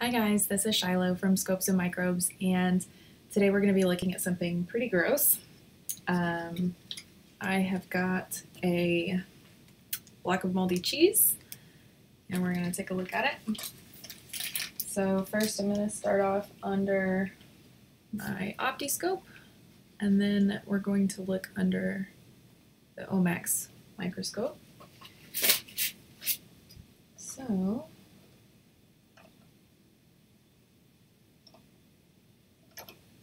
Hi guys, this is Shiloh from Scopes and Microbes, and today we're going to be looking at something pretty gross. I have got a block of moldy cheese, and we're going to take a look at it. So first I'm going to start off under my OptiScope, and then we're going to look under the Omax microscope. So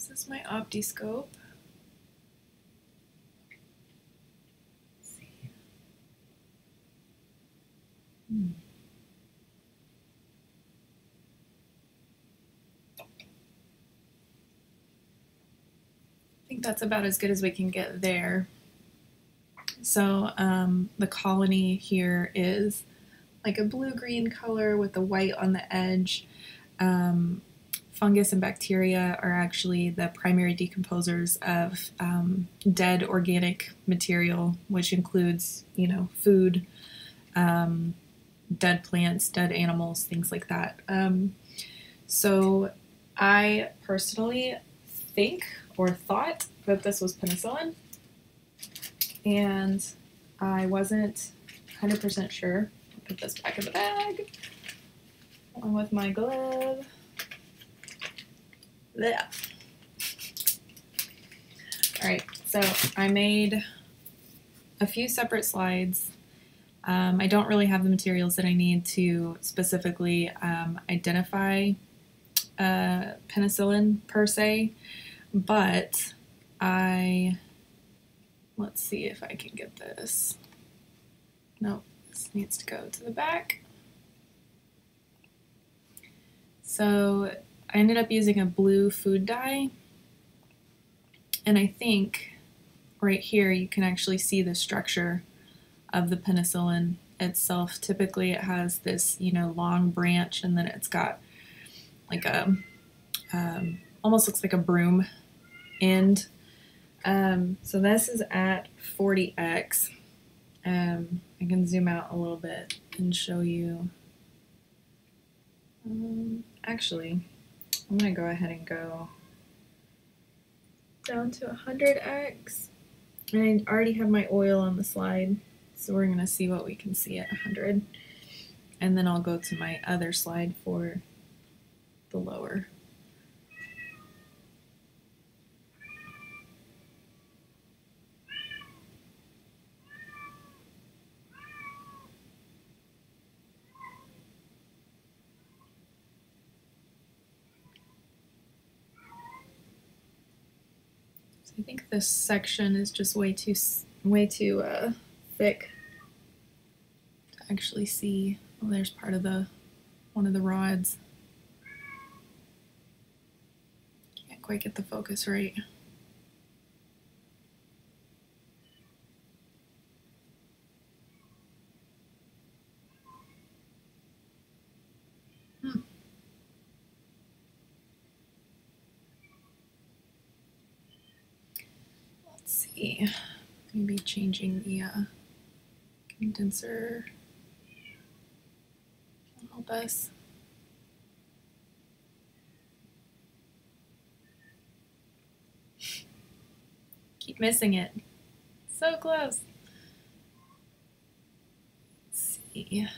this is my OptiScope. I think that's about as good as we can get there. So the colony here is like a blue-green color with the white on the edge. Fungus and bacteria are actually the primary decomposers of dead organic material, which includes, food, dead plants, dead animals, things like that. So I personally think or thought that this was penicillin, and I wasn't 100% sure. I'll put this back in the bag along with my glove. There. Alright, so I made a few separate slides. I don't really have the materials that I need to specifically identify penicillin per se, but let's see if I can get this. Nope, this needs to go to the back. So I ended up using a blue food dye, and I think right here you can actually see the structure of the penicillin itself. Typically it has this, long branch, and then it's got like a, almost looks like a broom end. So this is at 40x. I can zoom out a little bit and show you. Actually, I'm going to go ahead and go down to 100x. And I already have my oil on the slide, so we're going to see what we can see at 100. And then I'll go to my other slide for the lower. I think this section is just way too thick to actually see. Well, there's part of one of the rods. Can't quite get the focus right. Let's see, maybe changing the condenser will help us. Keep missing it. So close. Let's see.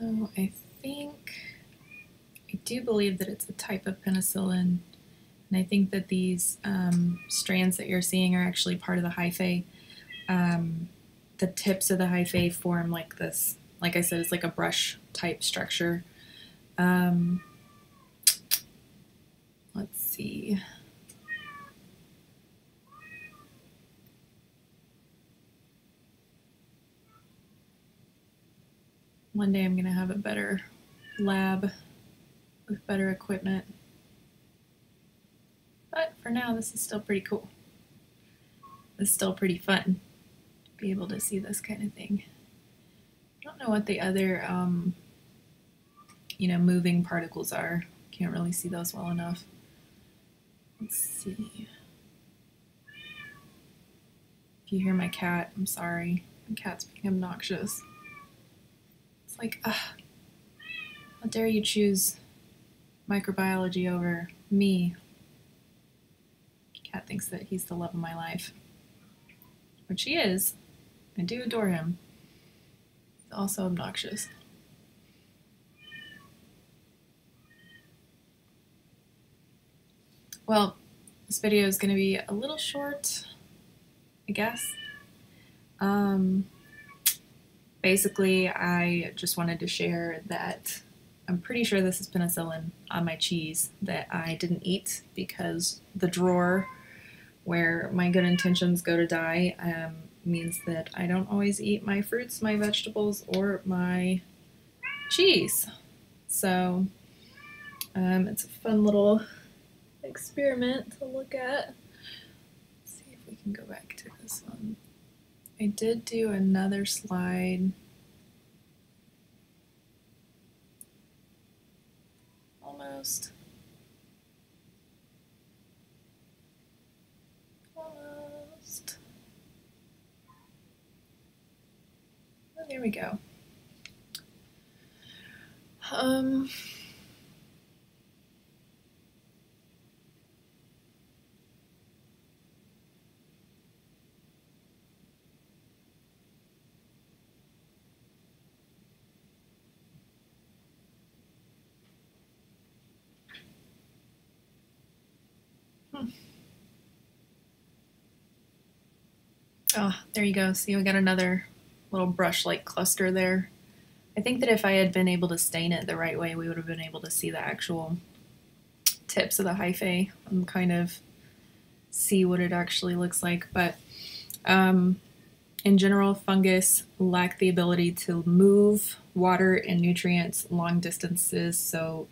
So I do believe that it's a type of penicillin, and I think that these strands that you're seeing are actually part of the hyphae. The tips of the hyphae form like this. Like I said, it's like a brush type structure. Let's see. One day I'm going to have a better lab with better equipment. But for now, this is still pretty cool. It's still pretty fun to be able to see this kind of thing. I don't know what the other, moving particles are. Can't really see those well enough. Let's see. If you hear my cat, I'm sorry. My cat's being obnoxious. It's like, how dare you choose microbiology over me? Cat thinks that he's the love of my life, which he is. I do adore him. He's also obnoxious. Well, this video is going to be a little short, I guess. Basically, I just wanted to share that I'm pretty sure this is penicillin on my cheese that I didn't eat because the drawer where my good intentions go to die means that I don't always eat my fruits, my vegetables, or my cheese. So it's a fun little experiment to look at. Let's see if we can go back to this one. I did do another slide. Almost. Almost. Oh, there we go. Oh, there you go. See, we got another little brush-like cluster there. I think that if I had been able to stain it the right way, we would have been able to see the actual tips of the hyphae and kind of see what it actually looks like. But in general, fungus lack the ability to move water and nutrients long distances, so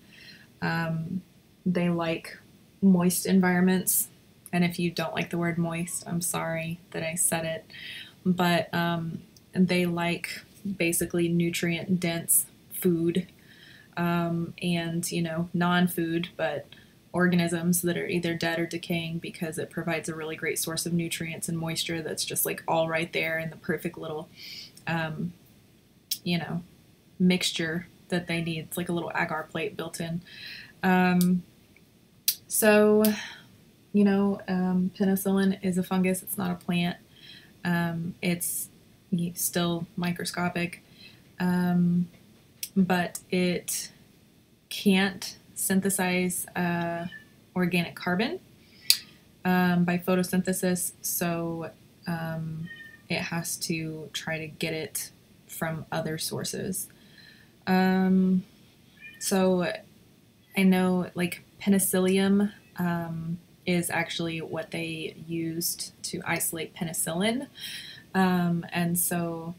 they like moist environments. And if you don't like the word moist, I'm sorry that I said it, but they like basically nutrient dense food and non-food, but organisms that are either dead or decaying, because it provides a really great source of nutrients and moisture that's just like all right there in the perfect little mixture that they need. It's like a little agar plate built in. Penicillin is a fungus. It's not a plant. It's still microscopic, but it can't synthesize organic carbon by photosynthesis, so it has to try to get it from other sources. So I know like Penicillium is actually what they used to isolate penicillin. And so,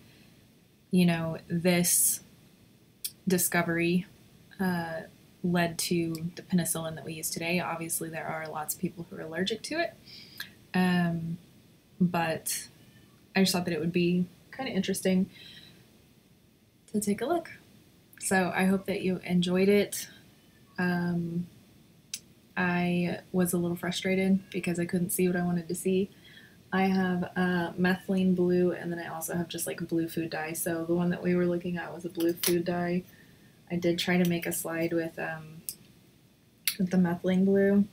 this discovery led to the penicillin that we use today. Obviously, there are lots of people who are allergic to it. But I just thought that it would be kind of interesting to take a look. So I hope that you enjoyed it. I was a little frustrated because I couldn't see what I wanted to see. I have methylene blue, and then I also have just like blue food dye. So the one that we were looking at was a blue food dye. I did try to make a slide with the methylene blue,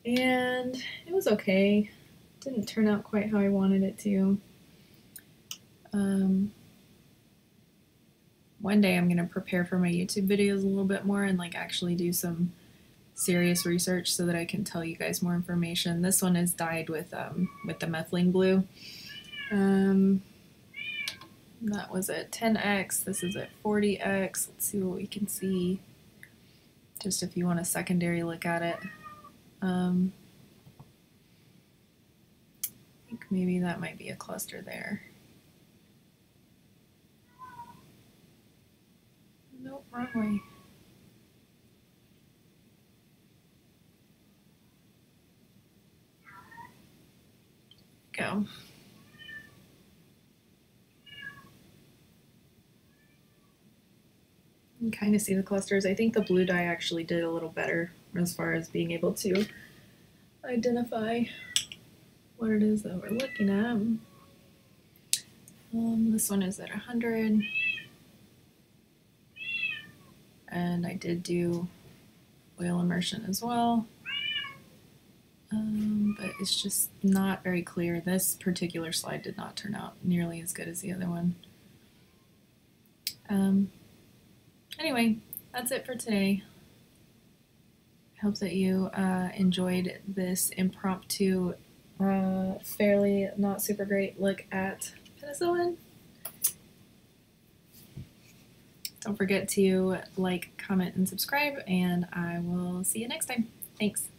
and it was okay. Didn't turn out quite how I wanted it to. One day I'm going to prepare for my YouTube videos a little bit more and like actually do some serious research so that I can tell you guys more information. This one is dyed with the methylene blue. That was at 10x. This is at 40x. Let's see what we can see. Just if you want a secondary look at it. I think maybe that might be a cluster there. Nope, wrong way. go. You can kind of see the clusters. I think the blue dye actually did a little better as far as being able to identify what it is that we're looking at. This one is at 100. And I did do oil immersion as well. But it's just not very clear. This particular slide did not turn out nearly as good as the other one. Anyway, that's it for today. I hope that you enjoyed this impromptu, fairly not super great look at penicillin. Don't forget to like, comment, and subscribe, and I will see you next time. Thanks.